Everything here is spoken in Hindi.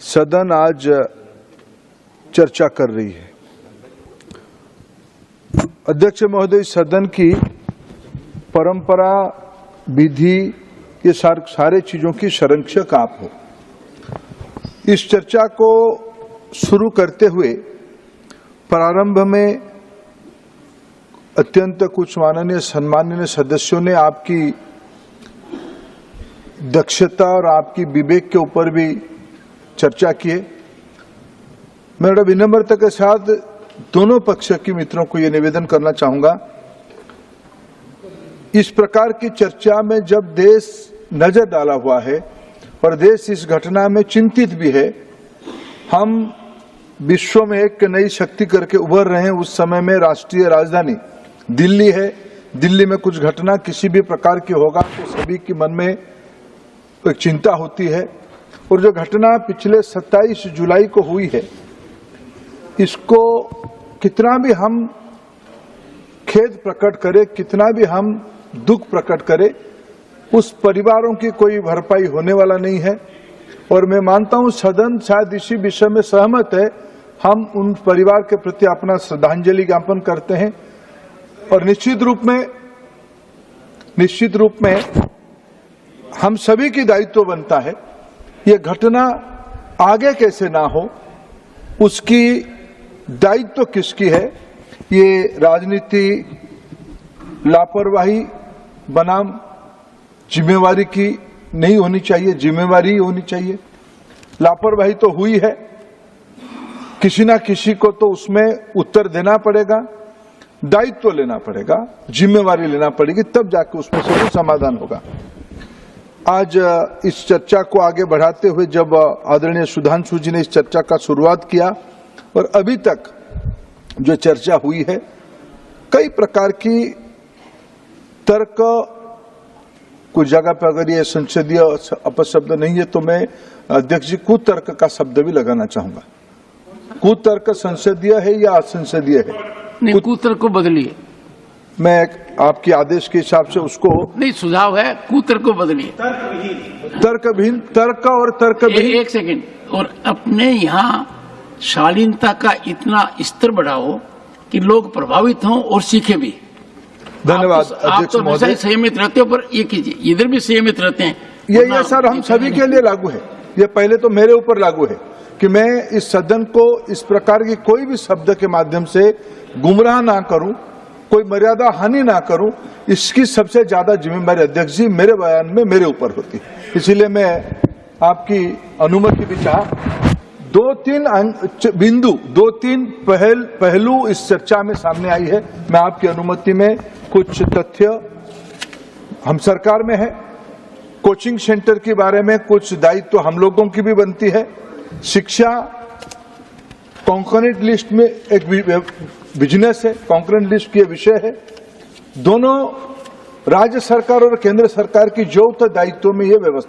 सदन आज चर्चा कर रही है। अध्यक्ष महोदय, सदन की परंपरा, विधि, ये सारे चीजों की संरक्षक आप हो। इस चर्चा को शुरू करते हुए प्रारंभ में अत्यंत कुछ माननीय सम्माननीय सदस्यों ने आपकी दक्षता और आपकी विवेक के ऊपर भी चर्चा की है। मैं बड़ा विनम्रता के साथ दोनों पक्ष के मित्रों को यह निवेदन करना चाहूंगा, इस प्रकार की चर्चा में जब देश नजर डाला हुआ है और देश इस घटना में चिंतित भी है, हम विश्व में एक नई शक्ति करके उभर रहे हैं। उस समय में राष्ट्रीय राजधानी दिल्ली है, दिल्ली में कुछ घटना किसी भी प्रकार की होगा तो सभी के मन में एक चिंता होती है। और जो घटना पिछले 27 जुलाई को हुई है, इसको कितना भी हम खेद प्रकट करें, कितना भी हम दुख प्रकट करें, उस परिवारों की कोई भरपाई होने वाला नहीं है। और मैं मानता हूं सदन शायद इसी विषय में सहमत है। हम उन परिवार के प्रति अपना श्रद्धांजलि ज्ञापन करते हैं और निश्चित रूप में हम सभी की दायित्व बनता है ये घटना आगे कैसे ना हो, उसकी दायित्व किसकी है। ये राजनीति लापरवाही बनाम जिम्मेवारी की नहीं होनी चाहिए, जिम्मेवारी होनी चाहिए। लापरवाही तो हुई है, किसी ना किसी को तो उसमें उत्तर देना पड़ेगा, दायित्व लेना पड़ेगा, जिम्मेवारी लेना पड़ेगी, तब जाके उसमें से समाधान होगा। आज इस चर्चा को आगे बढ़ाते हुए जब आदरणीय सुधांशु जी ने इस चर्चा का शुरुआत किया और अभी तक जो चर्चा हुई है, कई प्रकार की तर्क, कुछ जगह पर अगर ये संसदीय अपशब्द नहीं है तो मैं अध्यक्ष जी कुतर्क का शब्द भी लगाना चाहूंगा। कुतर्क संसदीय है या असंसदीय है? नहीं, कुतर्क को बदलिए। मैं आपके आदेश के हिसाब से उसको नहीं, सुझाव है कुतर्क को बदलिए। तर्कहीन, तर्क और तर्कहीन। एक सेकंड, और अपने यहाँ शालीनता का इतना स्तर बढ़ाओ कि लोग प्रभावित हों और सीखे भी। धन्यवाद आप तो हमेशा संयमित रहते हो, पर ये कीजिए, इधर भी संयमित रहते हैं। ये सर हम सभी के लिए लागू है। ये पहले तो मेरे ऊपर लागू है कि मैं इस सदन को इस प्रकार की कोई भी शब्द के माध्यम से गुमराह ना करूं, कोई मर्यादा हानि ना करूं। इसकी सबसे ज्यादा जिम्मेदारी अध्यक्ष जी मेरे बयान में मेरे ऊपर होती है। इसीलिए मैं आपकी अनुमति भी चाहा। 2-3 बिंदु, 2-3 पहलू इस चर्चा में सामने आई है। मैं आपकी अनुमति में कुछ तथ्य, हम सरकार में है, कोचिंग सेंटर के बारे में कुछ दायित्व हम लोगों की भी बनती है। शिक्षा कॉन्करेंट लिस्ट में एक बिजनेस है, कॉन्करेंट लिस्ट की विषय है। दोनों राज्य सरकार और केंद्र सरकार की जो दायित्व में ये व्यवस्था